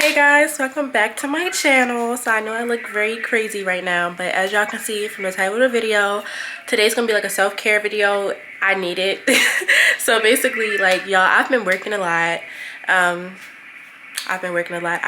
Hey guys, welcome back to my channel. So I know I look very crazy right now, but as y'all can see from the title of the video, today's gonna be like a self-care video. I need it. So basically, like, y'all, I've been working a lot. I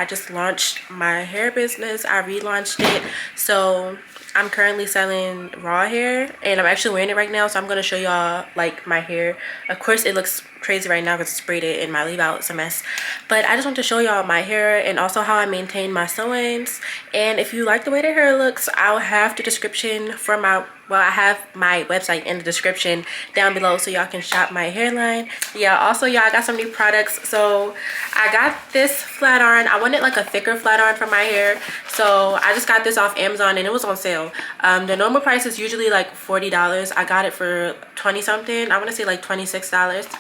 just launched my hair business. I relaunched it. So I'm currently selling raw hair and I'm actually wearing it right now. So I'm going to show y'all like my hair. Of course it looks crazy right now because I sprayed it and my leave out is a mess. But I just want to show y'all my hair and also how I maintain my sew-ins. And if you like the way the hair looks, I'll have the description for my, well, I have my website in the description down below so y'all can shop my hairline. Yeah, also y'all, I got some new products. So I got this flat iron. I wanted like a thicker flat iron for my hair. So I just got this off Amazon and it was on sale. The normal price is usually like $40. I got it for 20 something. I want to say like $26.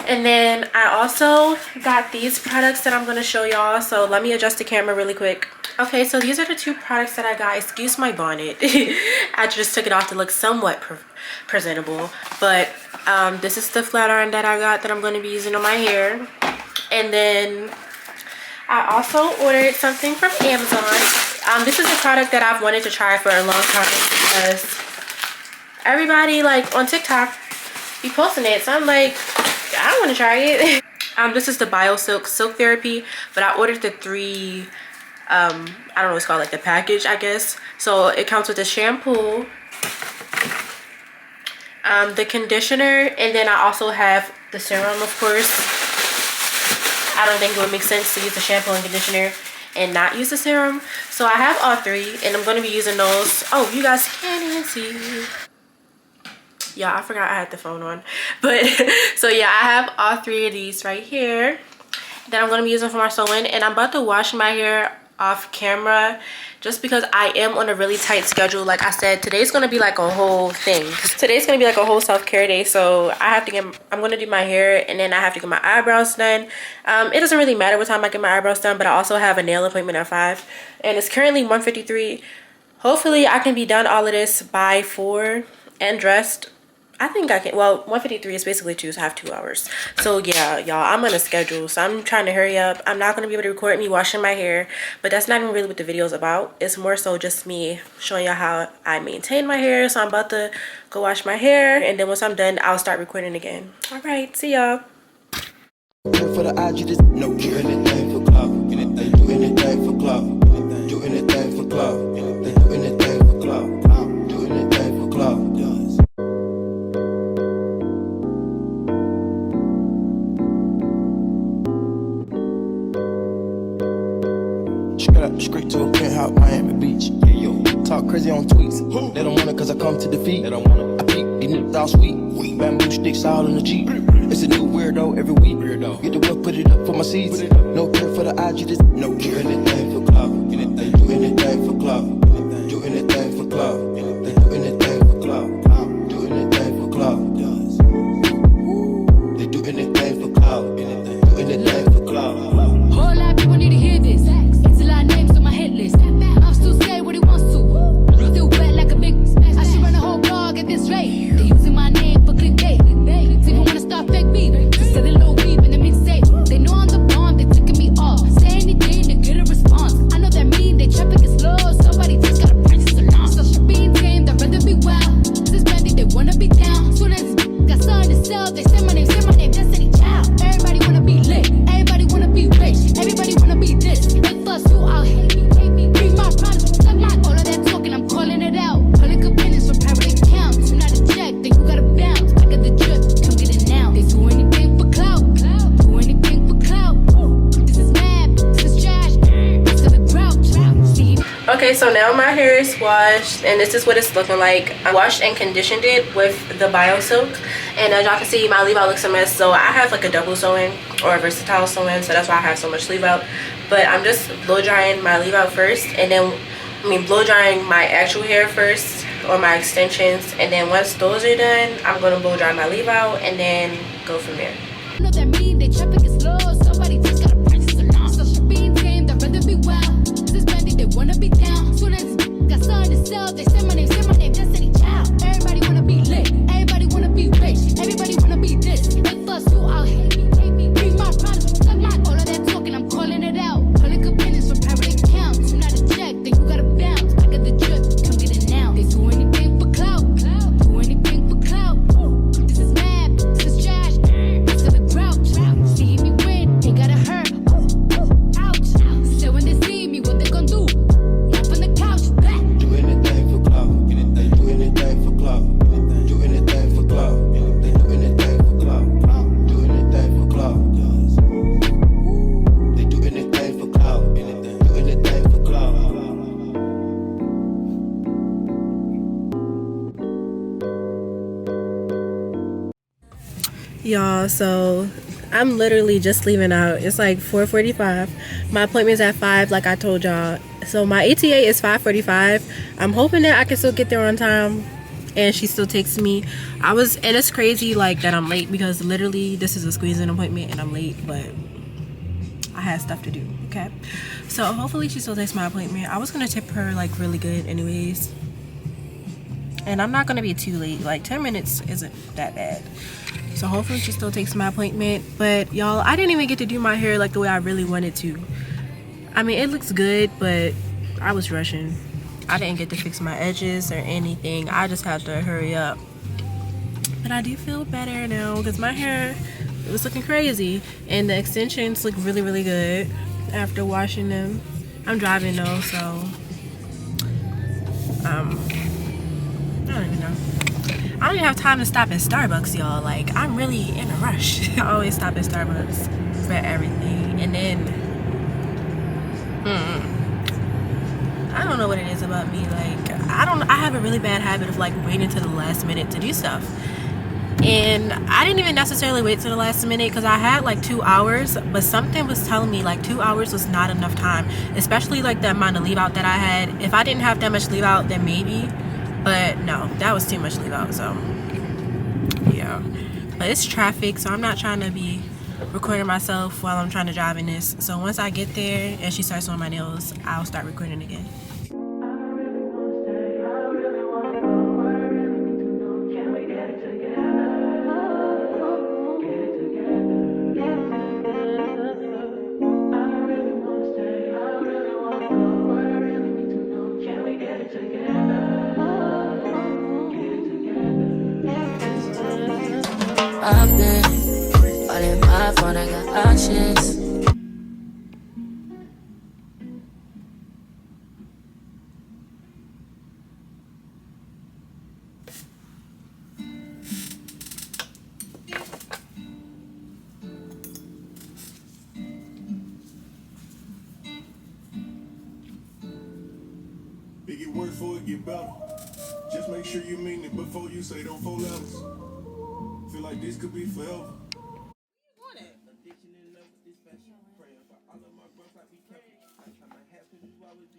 And then I also got these products that I'm going to show y'all. So let me adjust the camera really quick. Okay, so these are the two products that I got. Excuse my bonnet. I just took it off to look somewhat presentable. But this is the flat iron that I got that I'm going to be using on my hair. And then I also ordered something from Amazon. This is a product that I've wanted to try for a long time because everybody like on TikTok be posting it. So I'm like, I want to try it. This is the BioSilk Silk Therapy, but I ordered the three, I don't know what it's called, like the package, I guess. So it comes with the shampoo, the conditioner, and then I also have the serum, of course. I don't think it would make sense to use the shampoo and conditioner and not use the serum. So I have all three and I'm going to be using those. Oh, you guys can't even see. Yeah, I forgot I had the phone on. But so yeah, I have all three of these right here that I'm going to be using for my sewing. And I'm about to wash my hair off camera just because I am on a really tight schedule. Like I said, today's going to be like a whole thing. Today's going to be like a whole self-care day. So I'm going to do my hair and then I have to get my eyebrows done. It doesn't really matter what time I get my eyebrows done, but I also have a nail appointment at 5 and it's currently 1:53. Hopefully I can be done all of this by 4 and dressed. I think I can. Well, 1:53 is basically 2, so I have 2 hours. So yeah, y'all, I'm on a schedule, so I'm trying to hurry up. I'm not going to be able to record me washing my hair, but that's not even really what the video is about. It's more so just me showing y'all how I maintain my hair. So I'm about to go wash my hair, and then once I'm done, I'll start recording again. All right, see y'all. For the IG, just no do anything for clout. They do anything for clout. Do anything for clout. They do anything for clout. Do anything for clout. Straight to a penthouse, Miami Beach. Hey, yo. Talk crazy on tweets. They don't want it cause I come to defeat. They don't want it. I peek, these niggas all sweet. Bamboo sticks all in the Jeep. It's a new weirdo every week. Get the whip, put it up for my seeds. No care for the IG, just no do anything for clout. They do anything for clout. Do anything for clout. They do anything for clout. Do anything for clout. They do anything for clout. Do anything for clout. Whole lot of people need to hear this. It's a lot of names on my hit list. I'm still scared what he wants to. Still wet like a big. I should run a whole blog at this rate. They using my name for clickbait. Even wanna start fake beef. Just sell a little weed in the mixtape. They know I'm the bomb, they ticking me off. Say anything to get a response. I know that mean they traffic is slow. Somebody just gotta practice along. So she being tame, they'd rather be wild. This is bandit, they wanna be down. Soon as got something to sell, they say my name, Destiny Child. Everybody wanna be lit, everybody wanna be rich, everybody wanna be this. They fuss you out, hate me. Bring my products, suck my all of that talking, I'm calling it out. Public opinions from private accounts. You not a check, then you gotta bounce. Back of the drip, come get it now. They do anything for clout, do anything for clout. This is mad, this is trash, this is a grouch. See? Okay, so now my hair is washed and this is what it's looking like. I washed and conditioned it with the BioSilk, and as y'all can see, my leave out looks a mess. So I have like a double sewing or a versatile sewing, so that's why I have so much leave out. But I'm just blow drying my leave out first, and then blow drying my actual hair first, or my extensions, and then once those are done, I'm gonna blow dry my leave out and then go from there. Know that mean they traffic is slow. Somebody just gotta practice along. So she being tame, they'd rather be wild. This is bandit, they wanna be down. Soon as got something to sell, they say my name, Destiny Child. Everybody wanna be lit, everybody wanna be rich, everybody wanna be this. They fuss you out, hate me. Bring my products, suck my all of that talking, I'm calling it out. Y'all, so I'm literally just leaving out. It's like 4:45. My appointment's at 5, like I told y'all. So my ETA is 5:45. I'm hoping that I can still get there on time and she still takes me. And it's crazy like that I'm late because literally this is a squeezing appointment and I'm late, but I had stuff to do. Okay, so hopefully she still takes my appointment. I was gonna tip her like really good anyways, and I'm not gonna be too late. Like 10 minutes isn't that bad. So hopefully she still takes my appointment. But y'all, I didn't even get to do my hair like the way I really wanted to. I mean, it looks good, but I was rushing. I didn't get to fix my edges or anything. I just had to hurry up. But I do feel better now because my hair, it was looking crazy. And the extensions look really, really good after washing them. I'm driving though, so I don't even know. I don't even have time to stop at Starbucks, y'all. Like, I'm really in a rush. I always stop at Starbucks for everything. And then, I don't know what it is about me. Like, I have a really bad habit of, like, waiting to the last minute to do stuff. And I didn't even necessarily wait to the last minute because I had, like, 2 hours. But something was telling me, like, 2 hours was not enough time. Especially, like, the amount of leave out that I had. If I didn't have that much leave out, then maybe. But no, that was too much leave out, so yeah. But it's traffic, so I'm not trying to be recording myself while I'm trying to drive in this. So once I get there and she starts doing my nails, I'll start recording again. I've been all in my phone, I got options. It get worse before it get better. Just make sure you mean it before you say them 4 letters. Feel like this could be forever.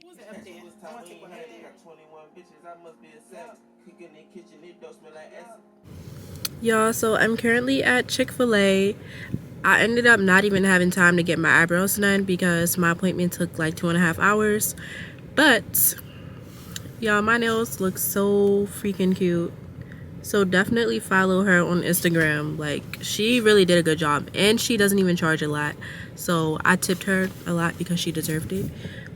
Who's it up there? I want to take one up there. Y'all, so I'm currently at Chick-fil-A. I ended up not even having time to get my eyebrows done because my appointment took like 2.5 hours. But y'all, my nails look so freaking cute. So definitely follow her on Instagram. Like, she really did a good job and she doesn't even charge a lot. So I tipped her a lot because she deserved it.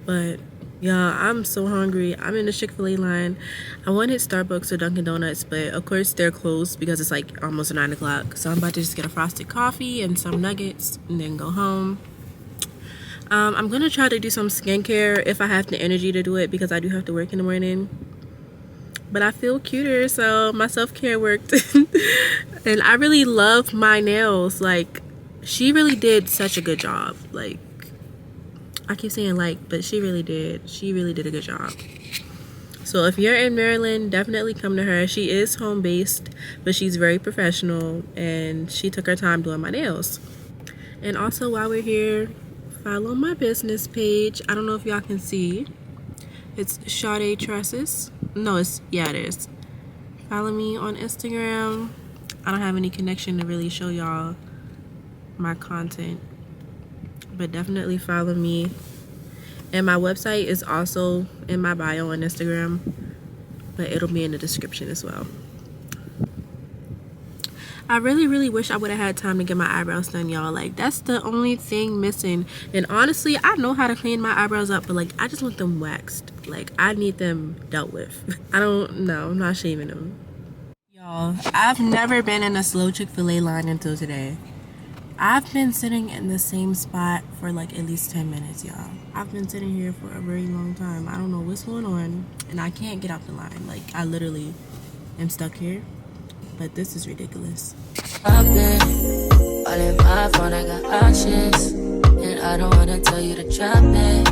But yeah, I'm so hungry. I'm in the Chick-fil-A line. I wanted Starbucks or Dunkin' Donuts, but of course they're closed because it's like almost 9 o'clock. So I'm about to just get a frosted coffee and some nuggets and then go home. I'm gonna try to do some skincare if I have the energy to do it because I do have to work in the morning. But I feel cuter, so my self-care worked. And I really love my nails. Like, she really did such a good job. Like, I keep saying like, but she really did. She really did a good job. So if you're in Maryland, definitely come to her. She is home-based, but she's very professional, and she took her time doing my nails. And also, while we're here, follow my business page. I don't know if y'all can see. It's Sade Tresses. No, it is. Follow me on Instagram. I don't have any connection to really show y'all my content, but definitely follow me. And my website is also in my bio on Instagram, but it'll be in the description as well. I really wish I would have had time to get my eyebrows done, y'all. Like, that's the only thing missing. And honestly, I know how to clean my eyebrows up, but like, I just want them waxed. Like, I need them dealt with. I'm not shaving them. Y'all, I've never been in a slow Chick-fil-A line until today. I've been sitting in the same spot for like at least 10 minutes, y'all. I've been sitting here for a very long time. I don't know what's going on, and I can't get out the line. Like, I literally am stuck here. But this is ridiculous. I've been all in my phone, I got options. And I don't wanna tell you to drop it,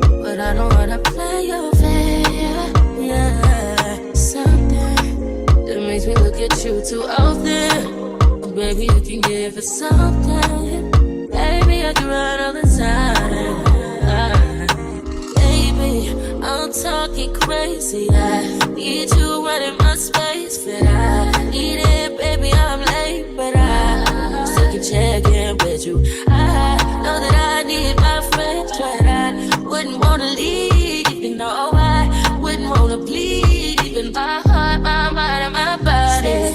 but I don't wanna play your fair. Yeah, something that makes me look at you too often. maybe you can give it something. Baby, I can run all the time. Baby, I'm talking crazy. I need you running my space, but I need it, baby. I'm late, but I still can check in with you. I know that I need my friends, but I wouldn't wanna leave, even though I wouldn't wanna bleed, even my heart, my mind, and my body.